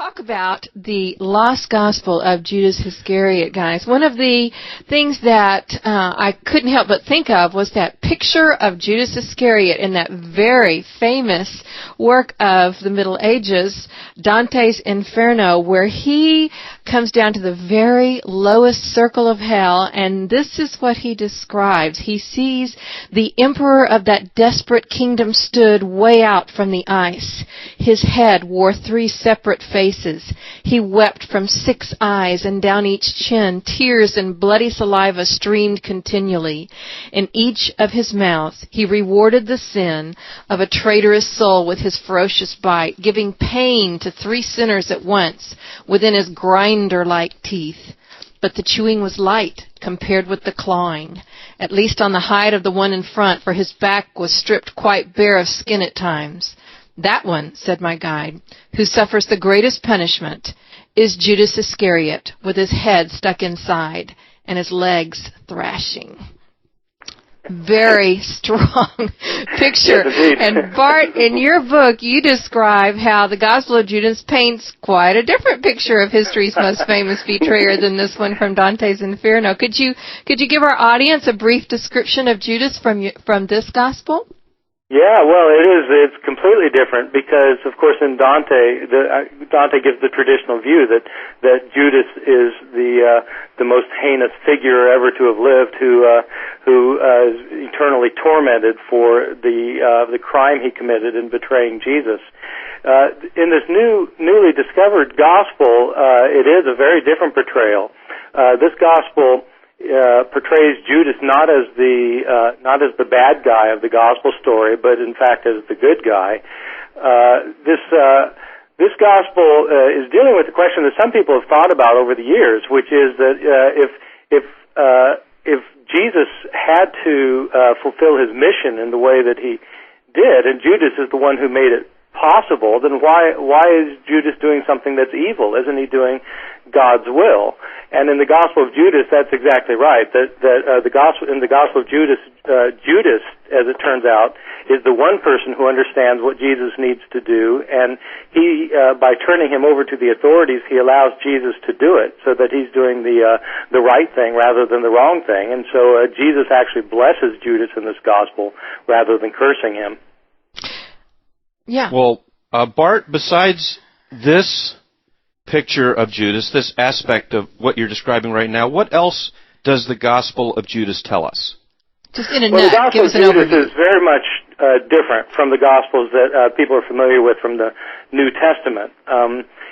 talk about the lost gospel of Judas Iscariot, guys, one of the things that I couldn't help but think of was that picture of Judas Iscariot in that very famous work of the Middle Ages, Dante's Inferno, where he comes down to the very lowest circle of hell, and this is what he describes. He sees the emperor of that desperate kingdom stood way out from the ice. His head wore 3 separate faces. He wept from 6 eyes, and down each chin tears and bloody saliva streamed continually. In each of his mouths he rewarded the sin of a traitorous soul with his ferocious bite, giving pain to 3 sinners at once within his grinder-like teeth. But the chewing was light compared with the clawing, at least on the hide of the one in front, for his back was stripped quite bare of skin at times. That one, said my guide, who suffers the greatest punishment, is Judas Iscariot, with his head stuck inside and his legs thrashing. Very strong picture. Yes, and Bart, in your book, you describe how the Gospel of Judas paints quite a different picture of history's most famous betrayer than this one from Dante's Inferno. Could you give our audience a brief description of Judas from this Gospel? Yeah, well, it's completely different because, of course, in Dante, Dante gives the traditional view that Judas is the most heinous figure ever to have lived, who is eternally tormented for the crime he committed in betraying Jesus. In this newly discovered gospel, it is a very different portrayal. This gospel portrays Judas not as the bad guy of the gospel story, but in fact as the good guy. This gospel is dealing with a question that some people have thought about over the years, which is that if Jesus had to fulfill his mission in the way that he did, and Judas is the one who made it possible, then why is Judas doing something that's evil? Isn't he doing God's will? And in the Gospel of Judas, that's exactly right. In the Gospel of Judas, Judas, as it turns out, is the one person who understands what Jesus needs to do, and he, by turning him over to the authorities, he allows Jesus to do it, so that he's doing the right thing rather than the wrong thing. And so Jesus actually blesses Judas in this Gospel rather than cursing him. Yeah. Well, Bart, besides this picture of Judas, this aspect of what you're describing right now, what else does the Gospel of Judas tell us? Just in a well, nut, the Gospel give us an of Judas overview. is very much different from the Gospels that people are familiar with from the New Testament,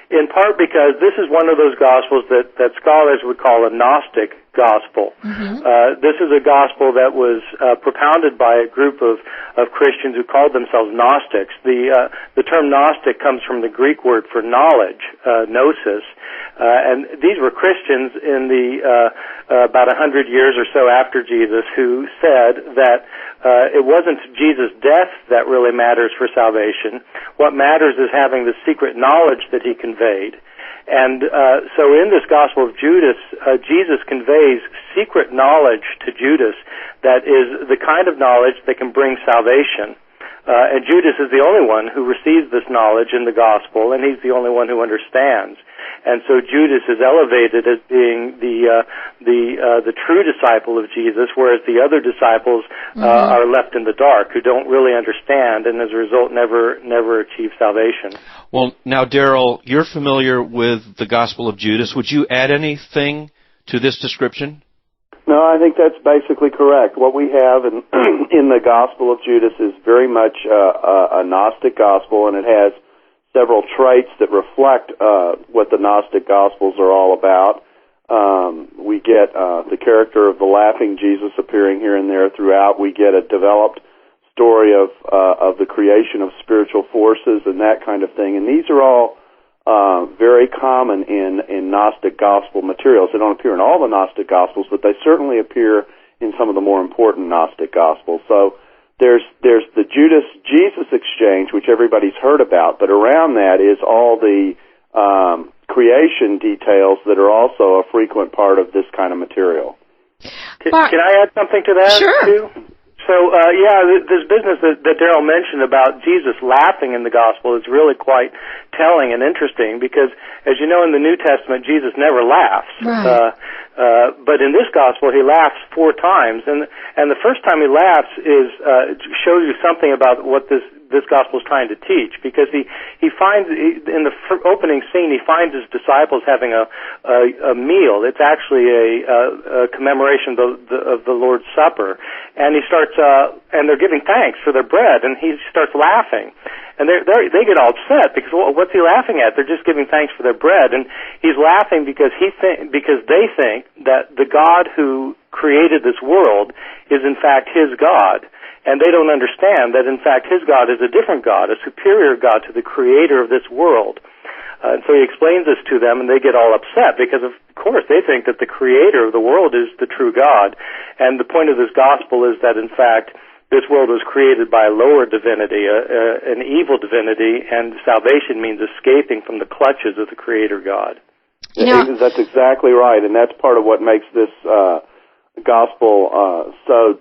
in part because this is one of those Gospels that scholars would call a Gnostic Gospel. Mm-hmm. This is a Gospel that was propounded by a group of Christians who called themselves Gnostics. The term Gnostic comes from the Greek word for knowledge, gnosis, and these were Christians in about 100 years or so after Jesus who said that it wasn't Jesus' death that really matters for salvation. What matters is having the secret knowledge that he conveyed. And so in this Gospel of Judas, Jesus conveys secret knowledge to Judas that is the kind of knowledge that can bring salvation. And Judas is the only one who receives this knowledge in the Gospel, and he's the only one who understands. And so Judas is elevated as being the true disciple of Jesus, whereas the other disciples are left in the dark, who don't really understand, and as a result never achieve salvation. Well, now, Darrell, you're familiar with the Gospel of Judas. Would you add anything to this description? No, I think that's basically correct. What we have in the Gospel of Judas is very much a Gnostic gospel, and it has several traits that reflect what the Gnostic Gospels are all about. We get the character of the laughing Jesus appearing here and there throughout. We get a developed story of the creation of spiritual forces and that kind of thing. And these are all very common in Gnostic Gospel materials. They don't appear in all the Gnostic Gospels, but they certainly appear in some of the more important Gnostic Gospels. So there's the Judas-Jesus exchange, which everybody's heard about, but around that is all the creation details that are also a frequent part of this kind of material. Can I add something to that, Sure. too? So, this business that Darrell mentioned about Jesus laughing in the gospel is really quite telling and interesting because, as you know, in the New Testament, Jesus never laughs. Right. But in this gospel, he laughs 4 times, and the first time he laughs shows you something about what this gospel is trying to teach, because he finds in the opening scene he finds his disciples having a meal. It's actually a commemoration of the Lord's Supper, and he starts and they're giving thanks for their bread, and he starts laughing. And they get all upset because, well, what's he laughing at? They're just giving thanks for their bread, and he's laughing because because they think that the God who created this world is in fact his God, and they don't understand that in fact his God is a different God, a superior God to the creator of this world. And so he explains this to them, and they get all upset because, of course, they think that the creator of the world is the true God. And the point of this gospel is that, in fact, this world was created by a lower divinity, an evil divinity, and salvation means escaping from the clutches of the Creator God. That's exactly right, and that's part of what makes this gospel so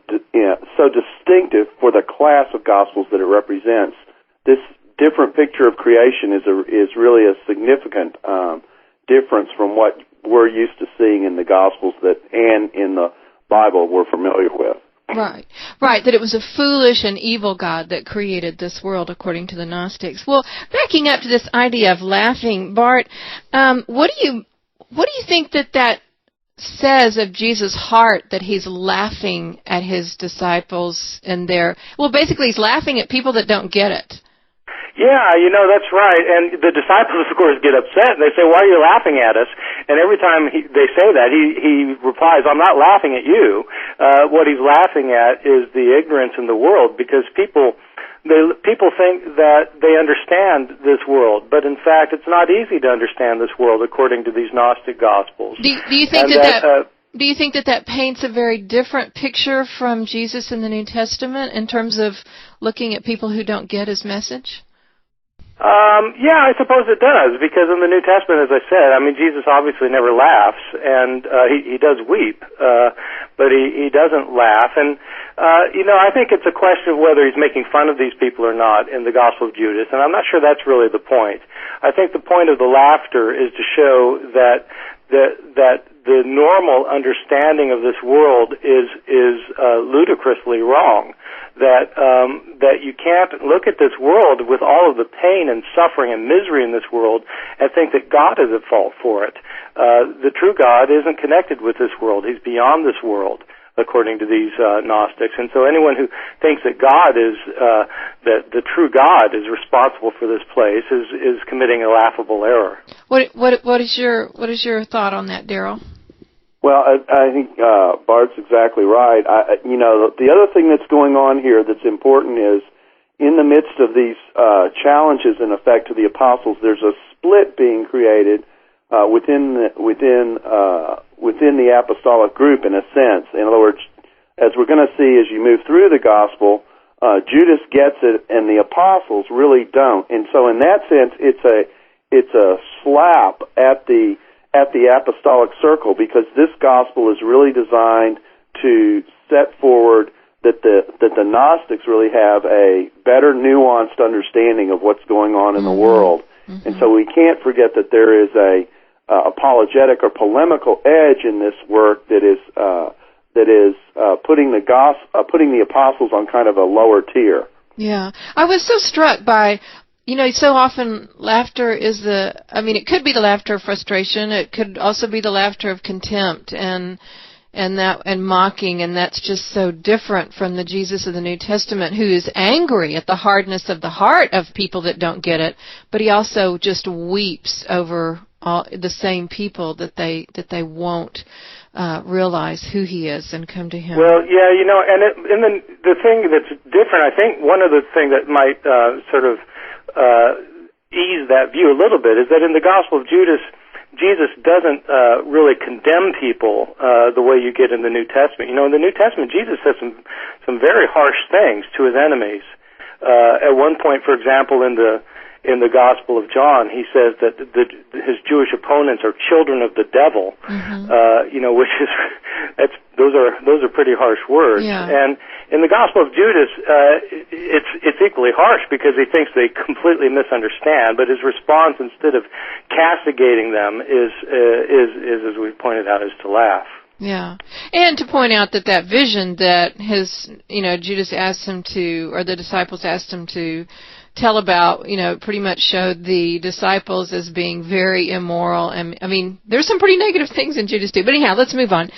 distinctive for the class of gospels that it represents. This different picture of creation is really a significant difference from what we're used to seeing in the gospels and in the Bible we're familiar with. Right, that it was a foolish and evil God that created this world, according to the Gnostics. Well, backing up to this idea of laughing, Bart, what do you think that says of Jesus' heart that he's laughing at his disciples and basically he's laughing at people that don't get it? Yeah, that's right. And the disciples, of course, get upset, and they say, why are you laughing at us? And every time they say that, he replies, I'm not laughing at you. What he's laughing at is the ignorance in the world, because people think that they understand this world, but in fact, it's not easy to understand this world according to these Gnostic Gospels. Do you think do you think that paints a very different picture from Jesus in the New Testament in terms of looking at people who don't get his message? Yeah, I suppose it does, because in the New Testament, as I said, Jesus obviously never laughs, and he does weep, but he doesn't laugh. And, I think it's a question of whether he's making fun of these people or not in the Gospel of Judas, and I'm not sure that's really the point. I think the point of the laughter is to show that the normal understanding of this world is ludicrously wrong. That you can't look at this world with all of the pain and suffering and misery in this world and think that God is at fault for it. The true God isn't connected with this world. He's beyond this world, according to these Gnostics. And so anyone who thinks that God is that the true God is responsible for this place is committing a laughable error. What is your thought on that, Darrell? Well, I think Bart's exactly right. The other thing that's going on here that's important is, in the midst of these challenges, in effect, to the apostles, there's a split being created within the apostolic group, in a sense. In other words, as we're going to see as you move through the gospel, Judas gets it, and the apostles really don't. And so, in that sense, it's a slap at the apostolic circle, because this gospel is really designed to set forward that the Gnostics really have a better nuanced understanding of what's going on in the world. Mm-hmm. And so we can't forget that there is a apologetic or polemical edge in this work that is putting the apostles on kind of a lower tier. Yeah, I was so struck by. So often laughter is it could be the laughter of frustration. It could also be the laughter of contempt and mocking, and that's just so different from the Jesus of the New Testament, who is angry at the hardness of the heart of people that don't get it, but he also just weeps over all the same people that they won't realize who he is and come to him. Well, yeah, and the thing that's different, I think one of the things that might ease that view a little bit is that in the Gospel of Judas, Jesus doesn't really condemn people the way you get in the New Testament. In the New Testament, Jesus says some very harsh things to his enemies. At one point, for example, in in the Gospel of John, he says that his Jewish opponents are children of the devil, which is those are pretty harsh words. Yeah. And in the Gospel of Judas, it's equally harsh because he thinks they completely misunderstand. But his response, instead of castigating them, is as we pointed out, is to laugh. Yeah, and to point out that vision that Judas asked him to, or the disciples asked him to tell about, pretty much showed the disciples as being very immoral. And I mean, there's some pretty negative things in Judas too. But anyhow, let's move on.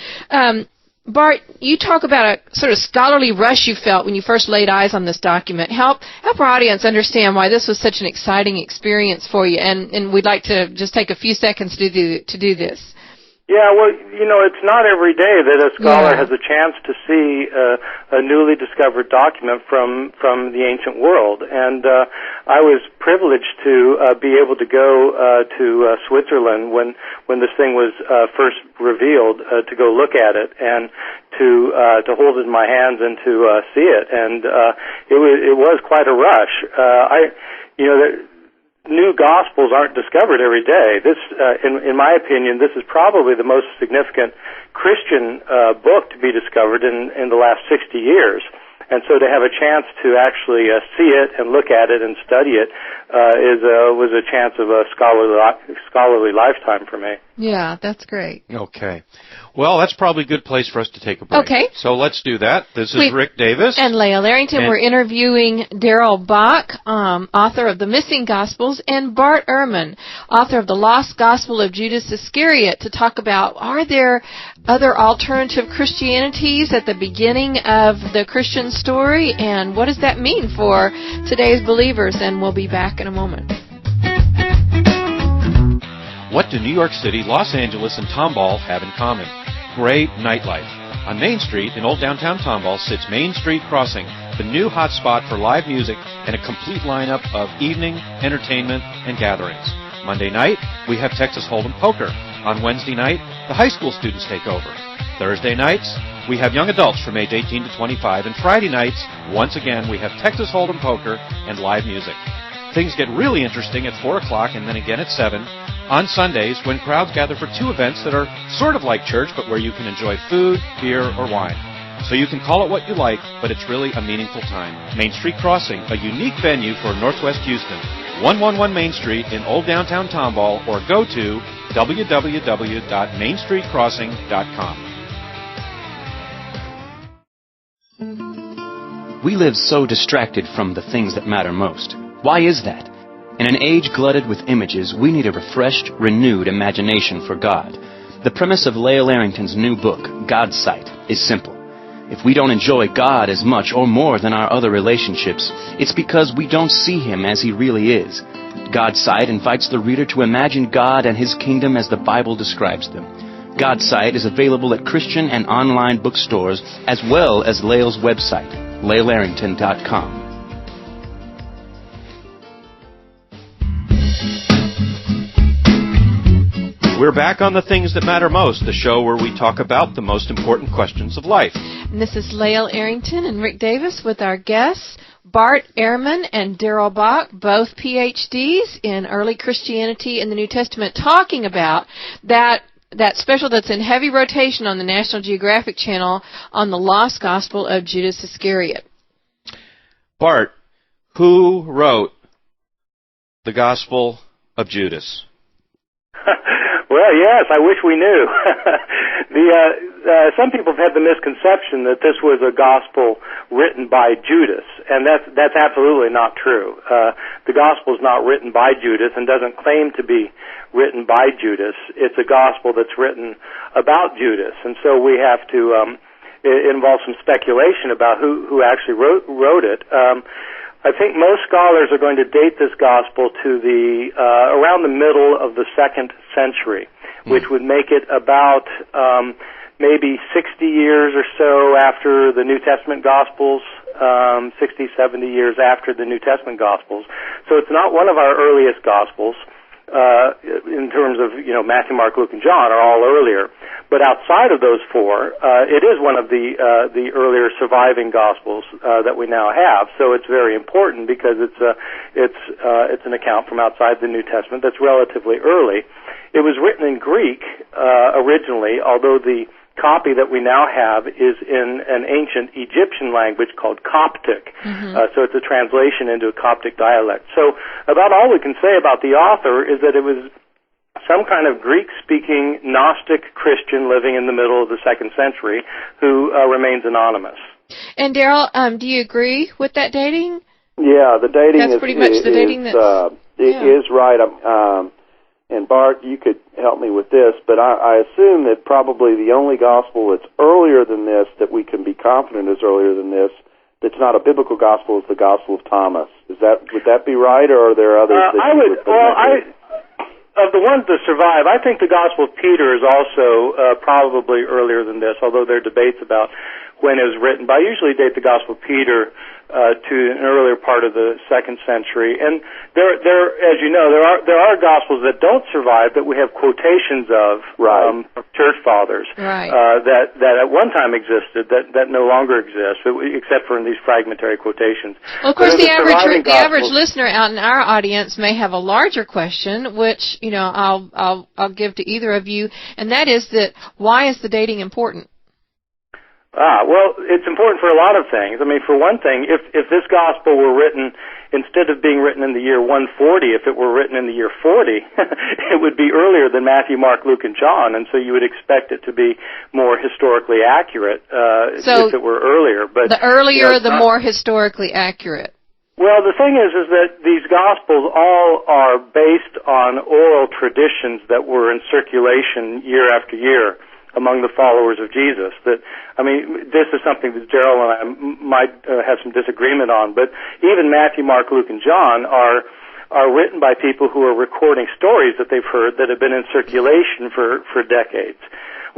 Bart, you talk about a sort of scholarly rush you felt when you first laid eyes on this document. Help our audience understand why this was such an exciting experience for you. And we'd like to just take a few seconds to do this. Yeah, well, it's not every day that a scholar has a chance to see a newly discovered document from the ancient world. And I was privileged to be able to go to Switzerland when this thing was first revealed, to go look at it and to hold it in my hands and to see it. And it was quite a rush. New Gospels aren't discovered every day. This, in my opinion, this is probably the most significant Christian book to be discovered in the last 60 years. And so to have a chance to actually see it and look at it and study it was a chance of a scholarly lifetime for me. Yeah, that's great. Okay. Well, that's probably a good place for us to take a break. Okay. So let's do that. This is Rick Davis. And Leah Larrington. We're interviewing Darrell Bock, author of The Missing Gospels, and Bart Ehrman, author of The Lost Gospel of Judas Iscariot, to talk about, are there other alternative Christianities at the beginning of the Christian story, and what does that mean for today's believers? And we'll be back in a moment. What do New York City, Los Angeles, and Tomball have in common? Great nightlife. On Main Street in Old Downtown Tomball sits Main Street Crossing, the new hot spot for live music and a complete lineup of evening entertainment and gatherings. Monday night, we have Texas Hold'em Poker. On Wednesday night, the high school students take over. Thursday nights, we have young adults from age 18 to 25. And Friday nights, once again, we have Texas Hold'em Poker and live music. Things get really interesting at 4 o'clock and then again at 7. On Sundays, when crowds gather for two events that are sort of like church, but where you can enjoy food, beer, or wine. So you can call it what you like, but it's really a meaningful time. Main Street Crossing, a unique venue for Northwest Houston. 111 Main Street in Old Downtown Tomball, or go to www.mainstreetcrossing.com. We live so distracted from the things that matter most. Why is that? In an age glutted with images, we need a refreshed, renewed imagination for God. The premise of Leah Larrington's new book, God's Sight, is simple. If we don't enjoy God as much or more than our other relationships, it's because we don't see Him as He really is. God's Sight invites the reader to imagine God and His kingdom as the Bible describes them. God's Sight is available at Christian and online bookstores, as well as Leah's website, leahlarrington.com. We're back on The Things That Matter Most, the show where we talk about the most important questions of life. And this is Leah Larrington and Rick Davis with our guests, Bart Ehrman and Darrell Bock, both PhDs in early Christianity and the New Testament, talking about that special that's in heavy rotation on the National Geographic Channel on the Lost Gospel of Judas Iscariot. Bart, who wrote the Gospel of Judas? Well, yes, I wish we knew. Some people have had the misconception that this was a gospel written by Judas, and that's absolutely not true. The gospel is not written by Judas and doesn't claim to be written by Judas. It's a gospel that's written about Judas, and so we have to. It involves some speculation about who actually wrote it. I think most scholars are going to date this gospel to the around the middle of the 2nd century, which would make it about maybe 60 years or so after the New Testament Gospels, 60, 70 years after the New Testament Gospels. So it's not one of our earliest Gospels. in terms of, Matthew, Mark, Luke, and John are all earlier. But outside of those four, it is one of the earlier surviving Gospels that we now have. So it's very important because it's an account from outside the New Testament that's relatively early. It was written in Greek originally, although the copy that we now have is in an ancient Egyptian language called Coptic. So it's a translation into a Coptic dialect. So about all we can say about the author is that it was some kind of Greek-speaking Gnostic Christian living in the middle of the 2nd century who remains anonymous. And Darrell, do you agree with that dating? Yeah, the dating that's pretty much the dating is right. And Bart, you could help me with this, but I assume that probably the only gospel that's earlier than this, that we can be confident is earlier than this, that's not a biblical gospel, is the Gospel of Thomas. Would that be right, or are there others? Of the ones that survive, I think the Gospel of Peter is also probably earlier than this, although there are debates about when it was written. But I usually date the Gospel of Peter to an earlier part of the 2nd century. And there, as you know, there are Gospels that don't survive that we have quotations of from church fathers that at one time existed that no longer exist, except for in these fragmentary quotations. Well, of course, the average listener out in our audience may have a larger question, which I'll give to either of you, and that is that why is the dating important? Well, it's important for a lot of things. I mean, for one thing, if this gospel were written, instead of being written in the year 140, if it were written in the year 40, it would be earlier than Matthew, Mark, Luke, and John, and so you would expect it to be more historically accurate if it were earlier. But the earlier, the more historically accurate. Well, the thing is that these Gospels all are based on oral traditions that were in circulation year after year among the followers of Jesus. This is something that Darrell and I might have some disagreement on, but even Matthew, Mark, Luke, and John are written by people who are recording stories that they've heard that have been in circulation for decades.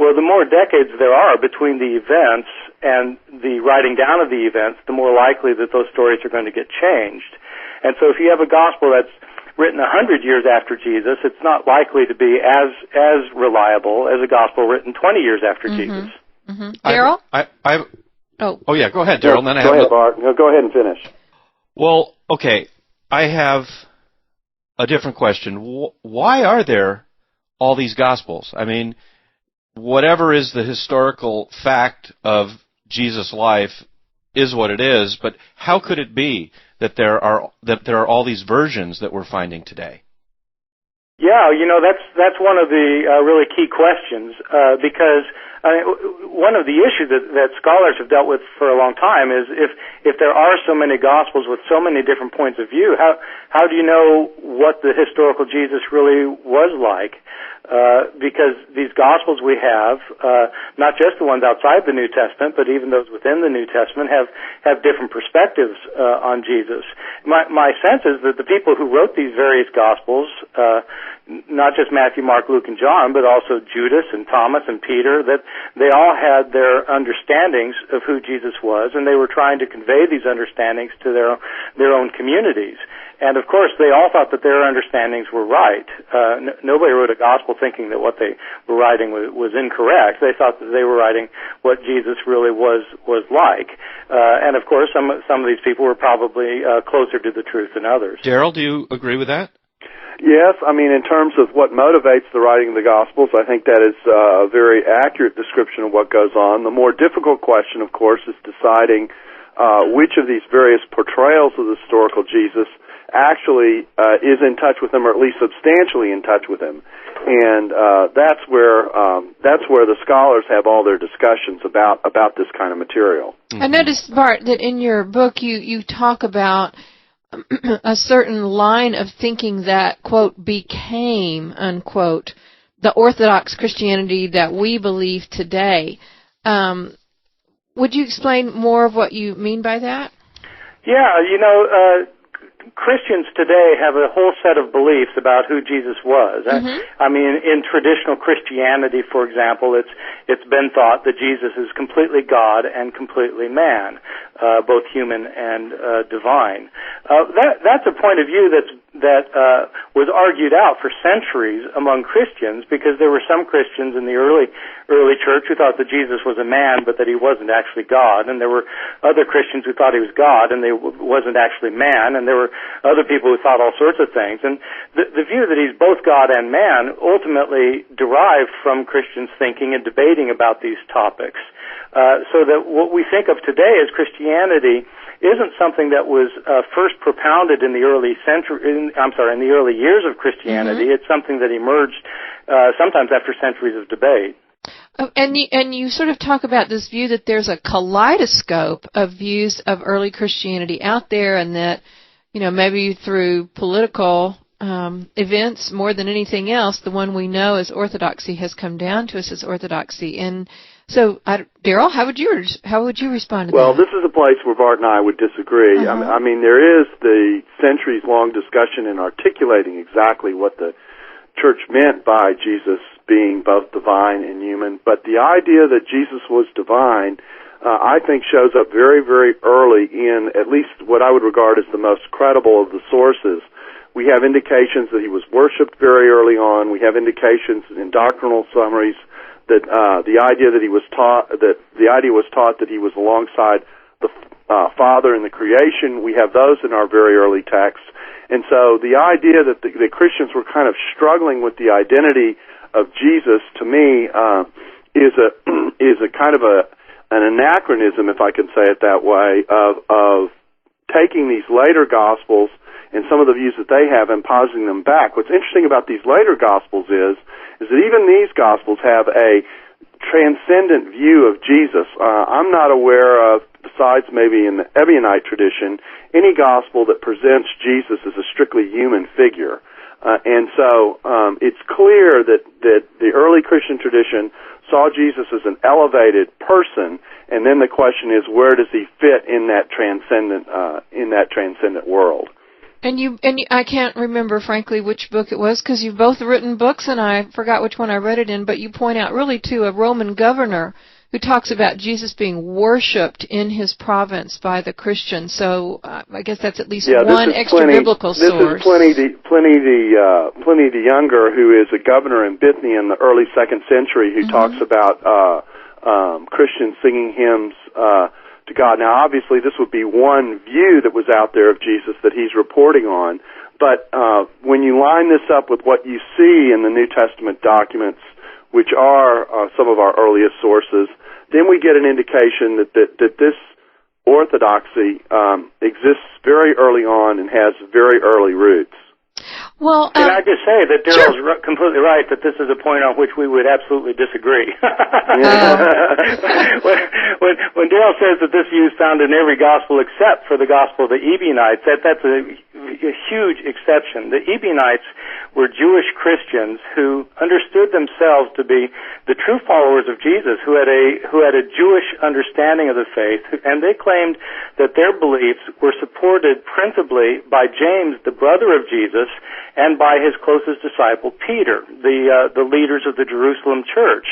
Well, the more decades there are between the events and the writing down of the events, the more likely that those stories are going to get changed. And so if you have a gospel that's written 100 years after Jesus, it's not likely to be as reliable as a gospel written 20 years after Jesus. Darrell? Oh, yeah, go ahead, Darrell. Go ahead, Bart. No, go ahead and finish. Well, okay, I have a different question. Why are there all these Gospels? I mean, whatever is the historical fact of Jesus' life is what it is, but how could it be that there are all these versions that we're finding today? Yeah, that's one of the really key questions because one of the issues that scholars have dealt with for a long time is if there are so many Gospels with so many different points of view, how do you know what the historical Jesus really was like? Because these Gospels we have, not just the ones outside the New Testament, but even those within the New Testament, have different perspectives on Jesus. My sense is that the people who wrote these various Gospels, not just Matthew, Mark, Luke, and John, but also Judas and Thomas and Peter, that they all had their understandings of who Jesus was, and they were trying to convey these understandings to their own communities. And, of course, they all thought that their understandings were right. Nobody wrote a gospel thinking that what they were writing was incorrect. They thought that they were writing what Jesus really was like. And, of course, some of these people were probably closer to the truth than others. Darrell, do you agree with that? Yes, in terms of what motivates the writing of the Gospels, I think that is a very accurate description of what goes on. The more difficult question, of course, is deciding which of these various portrayals of the historical Jesus actually is in touch with him, or at least substantially in touch with him. And that's where the scholars have all their discussions about this kind of material. I noticed, Bart, that in your book you talk about a certain line of thinking that, quote, became, unquote, the orthodox Christianity that we believe today. Would you explain more of what you mean by that? Yeah, Christians today have a whole set of beliefs about who Jesus was. In traditional Christianity, for example, it's been thought that Jesus is completely God and completely man. both human and divine. That's a point of view that was argued out for centuries among Christians, because there were some Christians in the early church who thought that Jesus was a man, but that he wasn't actually God, and there were other Christians who thought he was God, and he wasn't actually man, and there were other people who thought all sorts of things. And the view that he's both God and man ultimately derived from Christians thinking and debating about these topics. So that what we think of today as Christianity isn't something that was first propounded in the early years of Christianity. Mm-hmm. It's something that emerged sometimes after centuries of debate. And you sort of talk about this view that there's a kaleidoscope of views of early Christianity out there, and that, maybe through political events more than anything else, the one we know as orthodoxy has come down to us as orthodoxy. And so, Darrell, how would you respond to that? Well, this is a place where Bart and I would disagree. Uh-huh. I mean, there is the centuries-long discussion in articulating exactly what the church meant by Jesus being both divine and human, but the idea that Jesus was divine, I think, shows up very, very early in at least what I would regard as the most credible of the sources. We have indications that he was worshipped very early on. We have indications in doctrinal summaries that the idea was taught that he was alongside the Father in the creation. We have those in our very early texts. And so the idea that the Christians were kind of struggling with the identity of Jesus, to me, is a kind of an anachronism, if I can say it that way, of taking these later Gospels and some of the views that they have and positing them back. What's interesting about these later Gospels is that even these Gospels have a transcendent view of Jesus. I'm not aware of, besides maybe in the Ebionite tradition, any Gospel that presents Jesus as a strictly human figure. And so it's clear that the early Christian tradition saw Jesus as an elevated person, and then the question is, where does he fit in that transcendent world? And I can't remember, frankly, which book it was, because you've both written books, and I forgot which one I read it in, but you point out really to a Roman governor who talks about Jesus being worshipped in his province by the Christians. So I guess that's at least one extra-biblical source. This is Pliny the Younger, who is a governor in Bithynia in the early 2nd century, who talks about Christians singing hymns to God. Now, obviously, this would be one view that was out there of Jesus that he's reporting on, but when you line this up with what you see in the New Testament documents, which are some of our earliest sources, then we get an indication that this orthodoxy exists very early on and has very early roots. Well, can I just say that Darrell's completely right that this is a point on which we would absolutely disagree. When Darrell says that this view is found in every gospel except for the gospel of the Ebionites, that's a huge exception. The Ebionites were Jewish Christians who understood themselves to be the true followers of Jesus, who had a Jewish understanding of the faith, and they claimed that their beliefs were supported principally by James, the brother of Jesus, and by his closest disciple, Peter, the leaders of the Jerusalem church.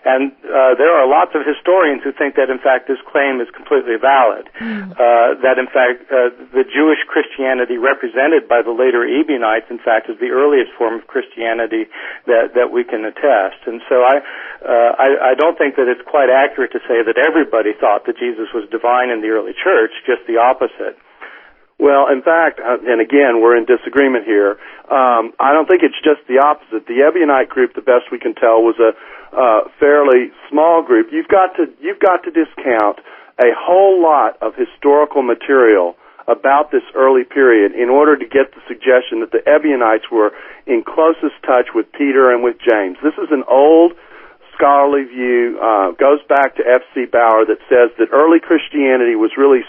And there are lots of historians who think that, in fact, this claim is completely valid, that, in fact, the Jewish Christianity represented by the later Ebionites, in fact, is the earliest form of Christianity that we can attest. And so I don't think that it's quite accurate to say that everybody thought that Jesus was divine in the early church, just the opposite. Well, in fact, and again, we're in disagreement here, I don't think it's just the opposite. The Ebionite group, the best we can tell, was a fairly small group. You've got to discount a whole lot of historical material about this early period in order to get the suggestion that the Ebionites were in closest touch with Peter and with James. This is an old scholarly view, goes back to F.C. Bauer, that says that early Christianity was really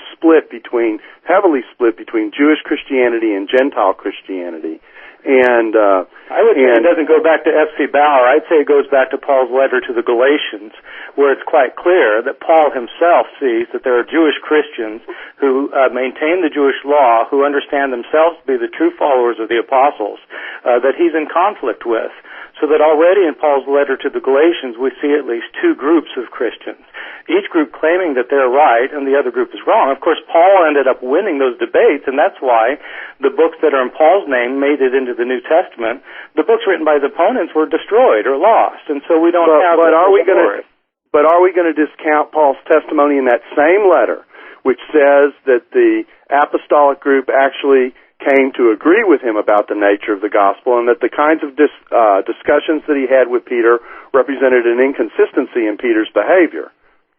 heavily split between Jewish Christianity and Gentile Christianity. And I would say it doesn't go back to F.C. Bauer. I'd say it goes back to Paul's letter to the Galatians, where it's quite clear that Paul himself sees that there are Jewish Christians who maintain the Jewish law, who understand themselves to be the true followers of the apostles, that he's in conflict with. So that already in Paul's letter to the Galatians, we see at least two groups of Christians. each group claiming that they're right and the other group is wrong. Of course, Paul ended up winning those debates, and that's why the books that are in Paul's name made it into the New Testament. The books written by his opponents were destroyed or lost, and so we don't have. But are we going to discount Paul's testimony in that same letter, which says that the apostolic group actually came to agree with him about the nature of the gospel, and that the kinds of discussions that he had with Peter represented an inconsistency in Peter's behavior?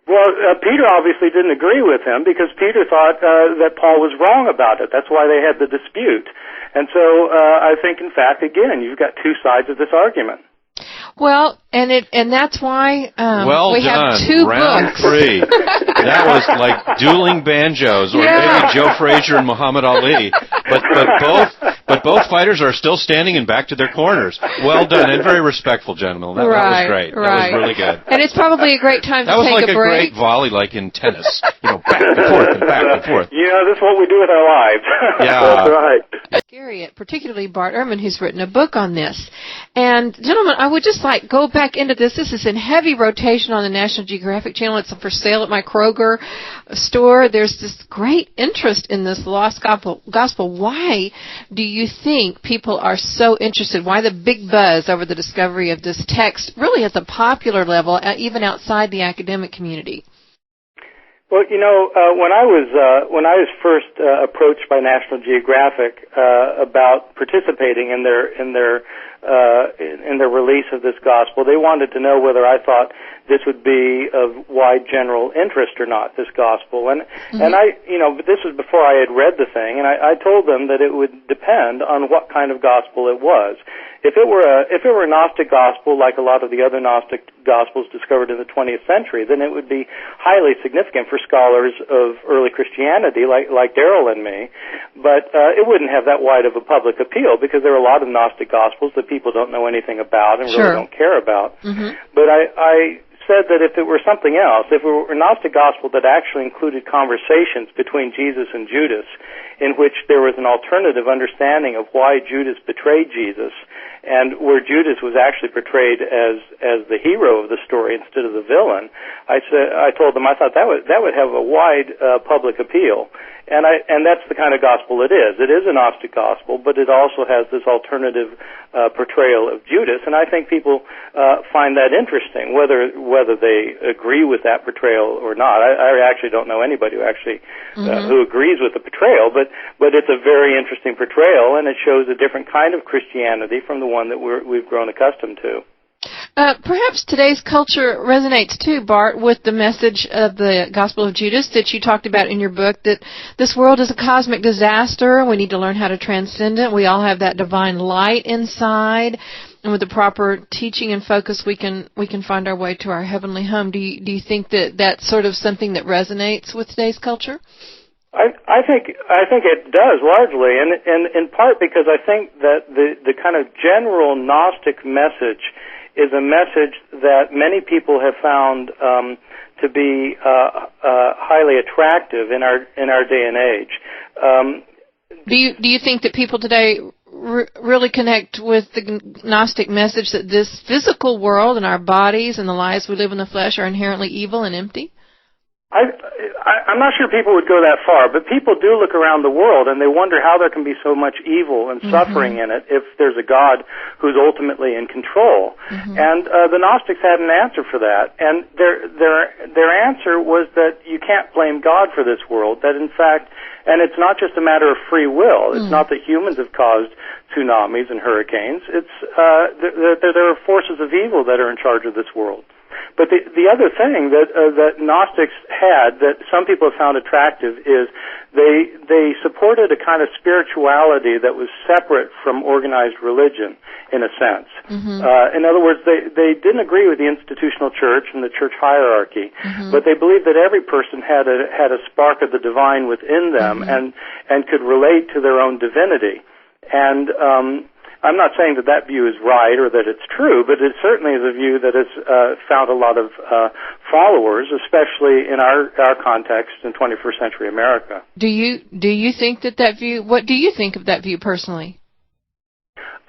Well, Peter obviously didn't agree with him because Peter thought that Paul was wrong about it. That's why they had the dispute. And so I think, in fact, again, you've got two sides of this argument. Well, and that's why we have two Round books. Three. That was like dueling banjos, or maybe Joe Frazier and Muhammad Ali. But both fighters are still standing and back to their corners. Well done, and very respectful, gentlemen. That was great. Right. That was really good. And it's probably a great time to take a break. That was like a great volley, like in tennis. Back and forth and back and forth. This is what we do with our lives. Yeah. That's right. Iscariot, particularly Bart Ehrman, who's written a book on this. And, gentlemen, I would just go back into this. This is in heavy rotation on the National Geographic Channel. It's for sale at my Kroger store. There's this great interest in this lost gospel. Why do you think people are so interested? Why the big buzz over the discovery of this text really at the popular level, even outside the academic community? Well, when I was first approached by National Geographic about participating in their release of this gospel, they wanted to know whether I thought this would be of wide general interest or not, this gospel. And I, but this was before I had read the thing, and I told them that it would depend on what kind of gospel it was. If it were a Gnostic gospel, like a lot of the other Gnostic gospels discovered in the 20th century, then it would be highly significant for scholars of early Christianity, like Darrell and me. But it wouldn't have that wide of a public appeal because there are a lot of Gnostic gospels that people don't know anything about and really don't care about. But I said that if it were something else, if it were a Gnostic gospel that actually included conversations between Jesus and Judas, in which there was an alternative understanding of why Judas betrayed Jesus, and where Judas was actually portrayed as the hero of the story instead of the villain, I told them I thought that would have a wide public appeal. And that's the kind of gospel it is. It is a Gnostic gospel, but it also has this alternative portrayal of Judas, and I think people find that interesting, whether they agree with that portrayal or not. I actually don't know anybody who actually who agrees with the portrayal, but it's a very interesting portrayal, and it shows a different kind of Christianity from the one that we've grown accustomed to. Perhaps today's culture resonates too, Bart, with the message of the Gospel of Judas that you talked about in your book, that this world is a cosmic disaster and we need to learn how to transcend it. We all have that divine light inside, and with the proper teaching and focus we can find our way to our heavenly home. Do you think that that's sort of something that resonates with today's culture? I think it does largely, and in part because I think that the kind of general Gnostic message is a message that many people have found to be highly attractive in our day and age. Do you think that people today really connect with the Gnostic message that this physical world and our bodies and the lives we live in the flesh are inherently evil and empty? I'm not sure people would go that far, but people do look around the world and they wonder how there can be so much evil and suffering in it if there's a God who's ultimately in control. And the Gnostics had an answer for that, and their answer was that you can't blame God for this world, that in fact, and it's not just a matter of free will. It's not that humans have caused tsunamis and hurricanes. It's there are forces of evil that are in charge of this world. But the other thing that Gnostics had that some people have found attractive is they supported a kind of spirituality that was separate from organized religion, in a sense. In other words, they didn't agree with the institutional church and the church hierarchy, but they believed that every person had a spark of the divine within them and could relate to their own divinity. And I'm not saying that view is right or that it's true, but it certainly is a view that has found a lot of followers, especially in our context in 21st century America. Do you think that view? What do you think of that view personally?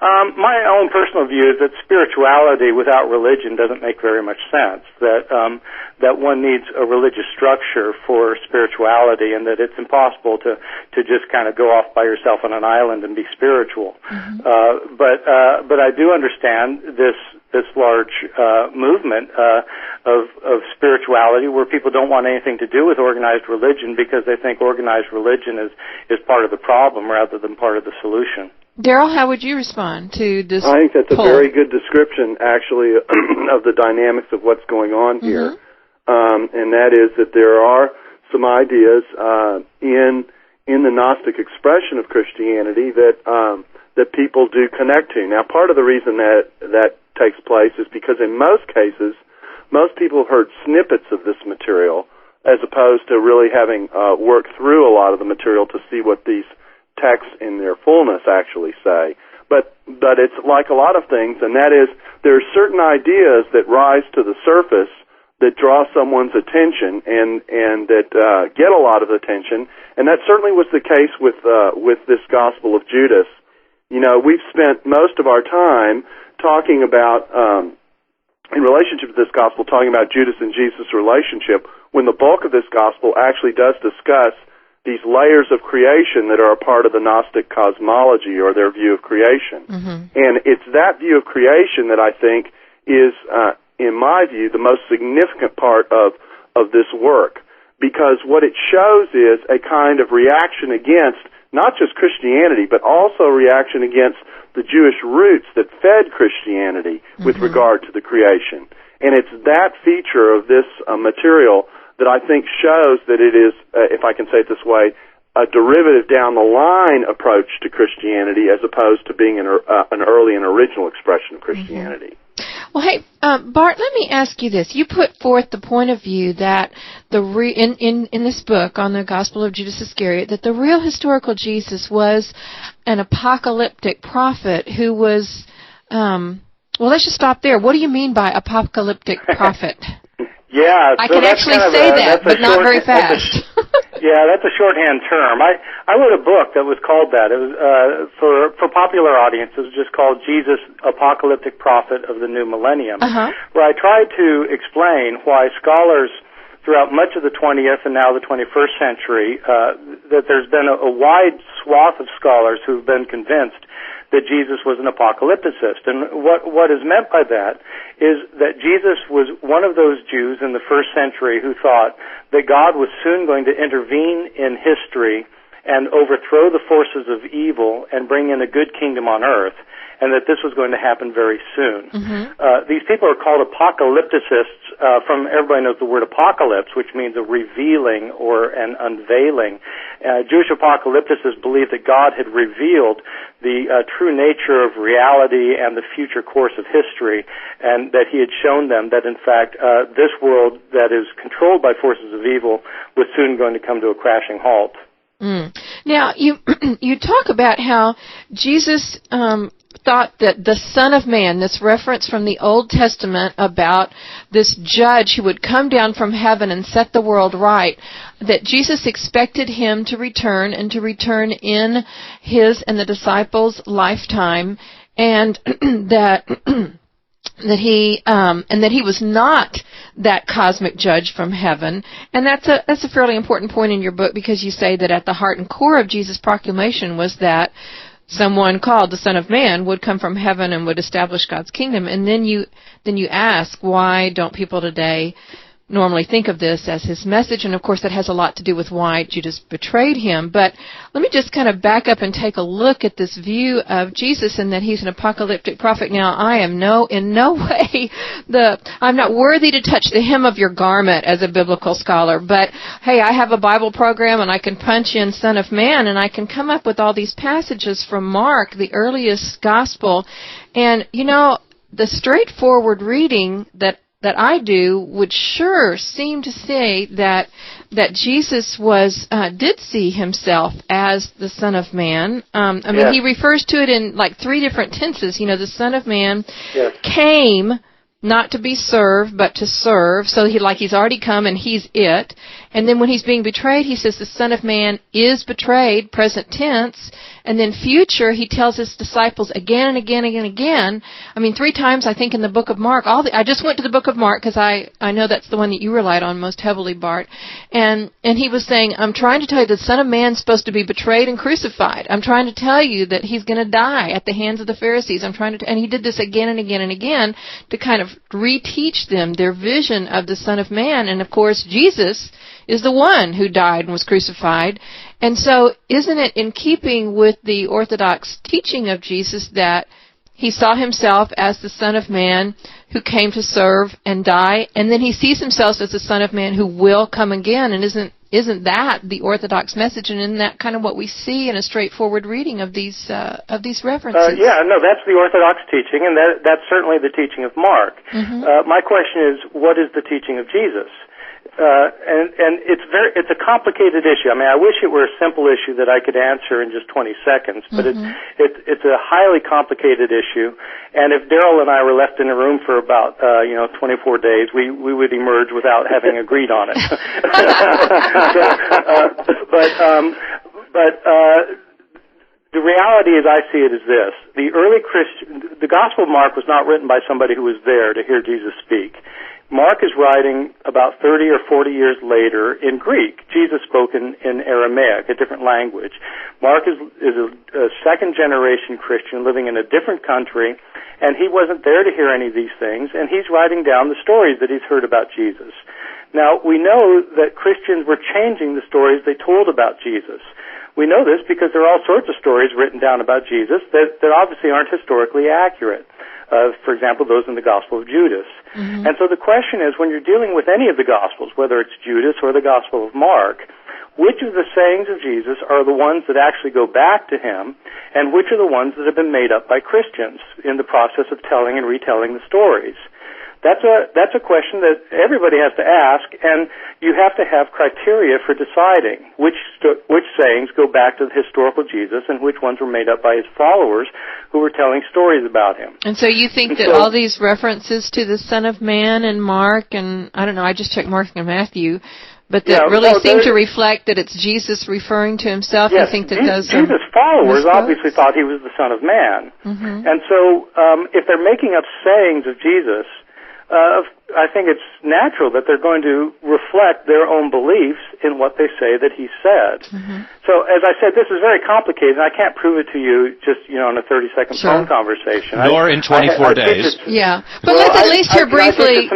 My own personal view is that spirituality without religion doesn't make very much sense. That one needs a religious structure for spirituality, and that it's impossible to just kind of go off by yourself on an island and be spiritual. Mm-hmm. But I do understand this large movement of spirituality, where people don't want anything to do with organized religion because they think organized religion is part of the problem rather than part of the solution. Darrell, how would you respond to this? I think that's poll? a very good description, actually, of the dynamics of what's going on here. And that is that there are some ideas in the Gnostic expression of Christianity that people do connect to. Now, part of the reason that takes place is because in most cases, most people have heard snippets of this material as opposed to really having worked through a lot of the material to see what these texts in their fullness actually say. But it's like a lot of things, and that is there are certain ideas that rise to the surface that draw someone's attention and that get a lot of attention, and that certainly was the case with this Gospel of Judas. You know, we've spent most of our time talking about, in relationship to this Gospel, talking about Judas and Jesus' relationship, when the bulk of this Gospel actually does discuss these layers of creation that are a part of the Gnostic cosmology, or their view of creation. Mm-hmm. And it's that view of creation that I think is, in my view, the most significant part of this work, because what it shows is a kind of reaction against not just Christianity, but also a reaction against the Jewish roots that fed Christianity with regard to the creation. And it's that feature of this material that I think shows that it is, if I can say it this way, a derivative down the line approach to Christianity as opposed to being an early and original expression of Christianity. Well, hey, Bart, let me ask you this. You put forth the point of view that in this book on the Gospel of Judas Iscariot, that the real historical Jesus was an apocalyptic prophet who was, well, let's just stop there. What do you mean by apocalyptic prophet? Yeah, I can actually say that, but not very fast. That's a shorthand term. I wrote a book that was called that. It was for popular audience. It was just called Jesus, Apocalyptic Prophet of the New Millennium, where I tried to explain why scholars throughout much of the 20th and now the 21st century, that there's been a wide swath of scholars who've been convinced that Jesus was an apocalypticist. And what is meant by that is that Jesus was one of those Jews in the first century who thought that God was soon going to intervene in history and overthrow the forces of evil and bring in a good kingdom on earth, and that this was going to happen very soon. These people are called apocalypticists. From everybody knows the word apocalypse, which means a revealing or an unveiling. Jewish apocalypticists believe that God had revealed the true nature of reality and the future course of history, and that he had shown them that, in fact, this world that is controlled by forces of evil was soon going to come to a crashing halt. Now, you talk about how Jesus thought that the Son of Man, this reference from the Old Testament about this judge who would come down from heaven and set the world right, that Jesus expected him to return, and to return in his and the disciples' lifetime, and that he was not that cosmic judge from heaven. And that's a fairly important point in your book, because you say that at the heart and core of Jesus' proclamation was that someone called the Son of Man would come from heaven and would establish God's kingdom. And then you ask, why don't people today normally think of this as his message? And of course that has a lot to do with why Judas betrayed him. But let me just kind of back up and take a look at this view of Jesus, and that he's an apocalyptic prophet. Now, I am in no way I'm not worthy to touch the hem of your garment as a biblical scholar, but hey, I have a Bible program and I can punch in Son of Man and I can come up with all these passages from Mark, the earliest gospel. And the straightforward reading that I do would sure seem to say that Jesus did see himself as the Son of Man. I mean, he refers to it in like three different tenses. The Son of Man came not to be served, but to serve. So he's already come and he's it. And then when he's being betrayed, he says the Son of Man is betrayed, present tense. And then future, he tells his disciples again and again and again. I mean, 3 times, I think, in the book of Mark. I just went to the book of Mark because I know that's the one that you relied on most heavily, Bart. And he was saying, I'm trying to tell you the Son of Man is supposed to be betrayed and crucified. I'm trying to tell you that he's going to die at the hands of the Pharisees. And he did this again and again and again to kind of reteach them their vision of the Son of Man. And, of course, Jesus is the one who died and was crucified. And so isn't it in keeping with the orthodox teaching of Jesus that he saw himself as the Son of Man who came to serve and die, and then he sees himself as the Son of Man who will come again? And isn't that the orthodox message? And isn't that kind of what we see in a straightforward reading of these references? No, that's the orthodox teaching, and that's certainly the teaching of Mark. Mm-hmm. My question is, what is the teaching of Jesus? And it's a complicated issue. I mean, I wish it were a simple issue that I could answer in just 20 seconds, but mm-hmm. it's a highly complicated issue. And if Darrell and I were left in a room for about 24 days, we would emerge without having agreed on it. But the reality as I see it is this: the Gospel of Mark was not written by somebody who was there to hear Jesus speak. Mark is writing about 30 or 40 years later in Greek. Jesus spoke in Aramaic, a different language. Mark is a second-generation Christian living in a different country, and he wasn't there to hear any of these things, and he's writing down the stories that he's heard about Jesus. Now, we know that Christians were changing the stories they told about Jesus. We know this because there are all sorts of stories written down about Jesus that obviously aren't historically accurate. For example, those in the Gospel of Judas. Mm-hmm. And so the question is, when you're dealing with any of the Gospels, whether it's Judas or the Gospel of Mark, which of the sayings of Jesus are the ones that actually go back to him, and which are the ones that have been made up by Christians in the process of telling and retelling the stories? That's a question that everybody has to ask, and you have to have criteria for deciding which sayings go back to the historical Jesus and which ones were made up by his followers who were telling stories about him. And so you think that all these references to the Son of Man and Mark, and I don't know, I just checked Mark and Matthew, but that seem to reflect that it's Jesus referring to himself? Yes, you think that Jesus' followers obviously thought he was the Son of Man. Mm-hmm. And so if they're making up sayings of Jesus, I think it's natural that they're going to reflect their own beliefs in what they say that he said. Mm-hmm. So, as I said, this is very complicated, and I can't prove it to you just, in a 30-second phone conversation. Nor in 24 days. But let's at least hear briefly.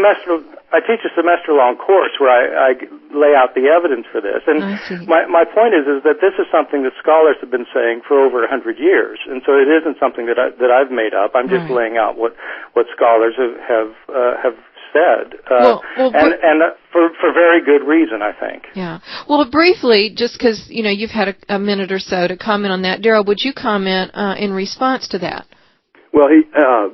I teach a semester-long course where I lay out the evidence for this. And my point is that this is something that scholars have been saying for over 100 years. And so it isn't something that I've made up. I'm just laying out what scholars have said. And for very good reason, I think. Yeah. Well, briefly, just because, you've had a minute or so to comment on that. Darrell, would you comment in response to that? Well,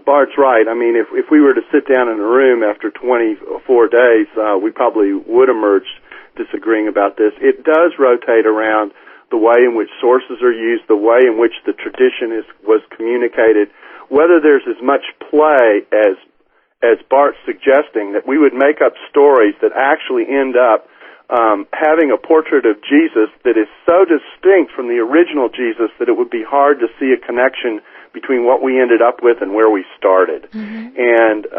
Bart's right. I mean, if we were to sit down in a room after 24 days, we probably would emerge disagreeing about this. It does rotate around the way in which sources are used, the way in which the tradition was communicated, whether there's as much play as Bart's suggesting, that we would make up stories that actually end up having a portrait of Jesus that is so distinct from the original Jesus that it would be hard to see a connection between what we ended up with and where we started. Mm-hmm. And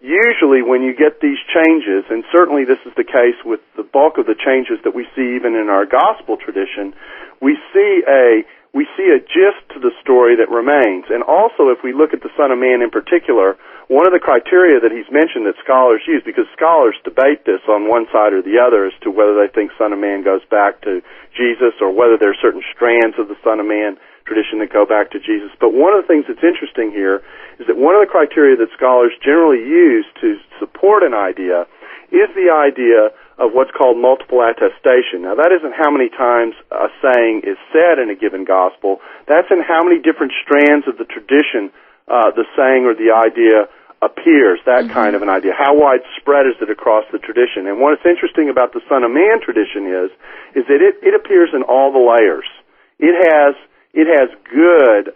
usually when you get these changes, and certainly this is the case with the bulk of the changes that we see even in our gospel tradition, we see a gist to the story that remains. And also, if we look at the Son of Man in particular, one of the criteria that he's mentioned that scholars use, because scholars debate this on one side or the other as to whether they think Son of Man goes back to Jesus or whether there are certain strands of the Son of Man tradition that go back to Jesus. But one of the things that's interesting here is that one of the criteria that scholars generally use to support an idea is the idea of what's called multiple attestation. Now, that isn't how many times a saying is said in a given gospel. That's in how many different strands of the tradition the saying or the idea appears, that kind of an idea. How widespread is it across the tradition? And what's interesting about the Son of Man tradition is that it appears in all the layers. It has good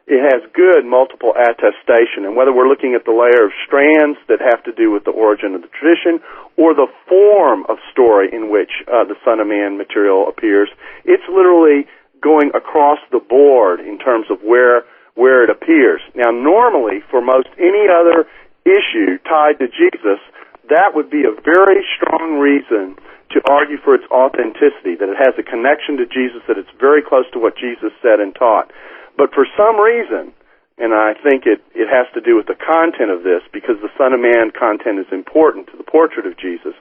it has good multiple attestation. And whether we're looking at the layer of strands that have to do with the origin of the tradition or the form of story in which the Son of Man material appears, it's literally going across the board in terms of where it appears. Now, normally, for most any other issue tied to Jesus, that would be a very strong reason to argue for its authenticity, that it has a connection to Jesus, that it's very close to what Jesus said and taught. But for some reason, and I think it has to do with the content of this, because the Son of Man content is important to the portrait of Jesus,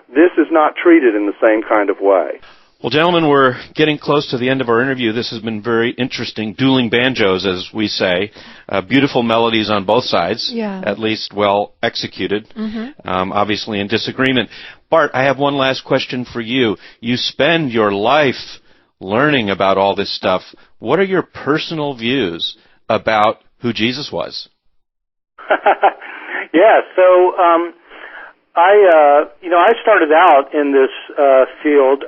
this is not treated in the same kind of way. Well, gentlemen, we're getting close to the end of our interview. This has been very interesting. Dueling banjos, as we say. Beautiful melodies on both sides, at least well executed, obviously in disagreement. Bart, I have one last question for you. You spend your life learning about all this stuff. What are your personal views about who Jesus was? I started out in this field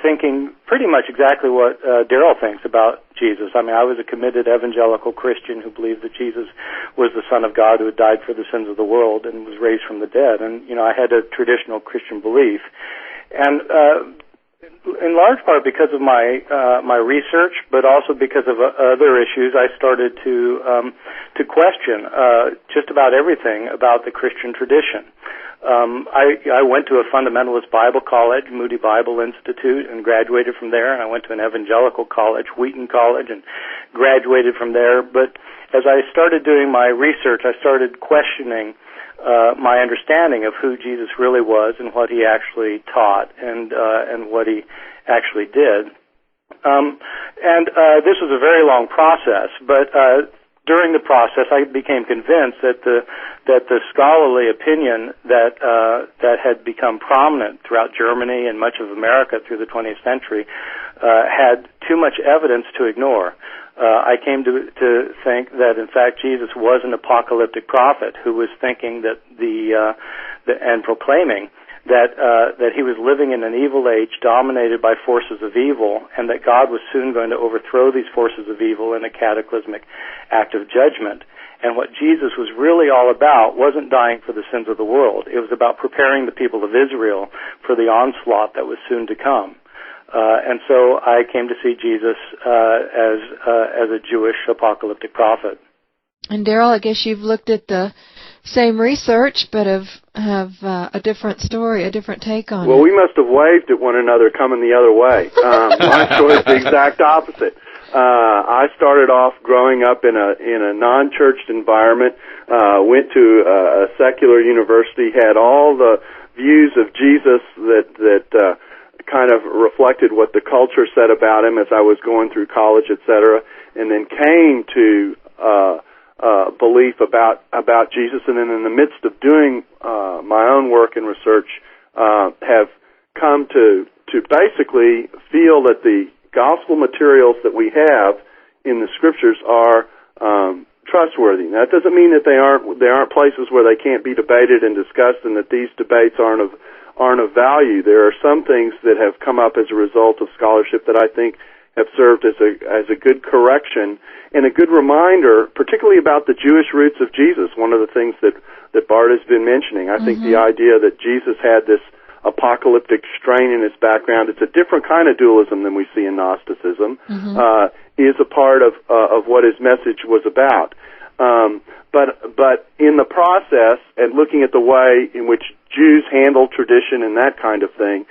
thinking pretty much exactly what Darrell thinks about Jesus. I mean, I was a committed evangelical Christian who believed that Jesus was the Son of God who had died for the sins of the world and was raised from the dead. And, I had a traditional Christian belief. And in large part because of my research, but also because of other issues, I started to question just about everything about the Christian tradition. I went to a fundamentalist Bible college, Moody Bible Institute, and graduated from there. And I went to an evangelical college, Wheaton College, and graduated from there. But as I started doing my research, I started questioning my understanding of who Jesus really was and what he actually taught and what he actually did. This was a very long process, but during the process, I became convinced that the scholarly opinion that had become prominent throughout Germany and much of America through the 20th century had too much evidence to ignore. I came to think that, in fact, Jesus was an apocalyptic prophet who was thinking that and proclaiming that he was living in an evil age dominated by forces of evil, and that God was soon going to overthrow these forces of evil in a cataclysmic act of judgment. And what Jesus was really all about wasn't dying for the sins of the world. It was about preparing the people of Israel for the onslaught that was soon to come. And so I came to see Jesus as a Jewish apocalyptic prophet. And Darrell, I guess you've looked at the same research, but have a different story, a different take on it. Well, we must have waved at one another coming the other way. My story is the exact opposite. I started off growing up in a non-churched environment, went to a secular university, had all the views of Jesus that kind of reflected what the culture said about him as I was going through college, etc., and then came to belief about Jesus, and then in the midst of doing my own work and research, have come to basically feel that the gospel materials that we have in the scriptures are trustworthy. Now, that doesn't mean that they aren't places where they can't be debated and discussed, and that these debates aren't of value. There are some things that have come up as a result of scholarship that I think have served as a good correction and a good reminder, particularly about the Jewish roots of Jesus. One of the things that Bart has been mentioning, I think the idea that Jesus had this apocalyptic strain in his background, it's a different kind of dualism than we see in Gnosticism, is a part of what his message was about. But in the process, and looking at the way in which Jews handled tradition and that kind of thing,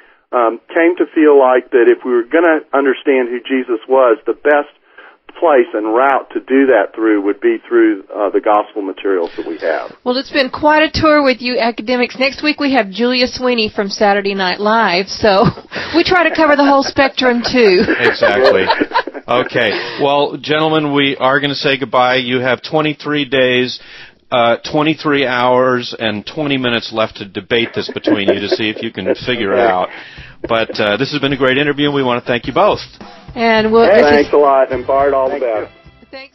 came to feel like that if we were going to understand who Jesus was, the best place and route to do that through would be through the gospel materials that we have. Well, it's been quite a tour with you academics. Next week we have Julia Sweeney from Saturday Night Live, so we try to cover the whole spectrum too. Exactly. Okay. Well, gentlemen, we are going to say goodbye. You have 23 days, 23 hours, and 20 minutes left to debate this between you to see if you can figure it out. But this has been a great interview, and we want to thank you both. And thanks a lot, and Bart, all the best.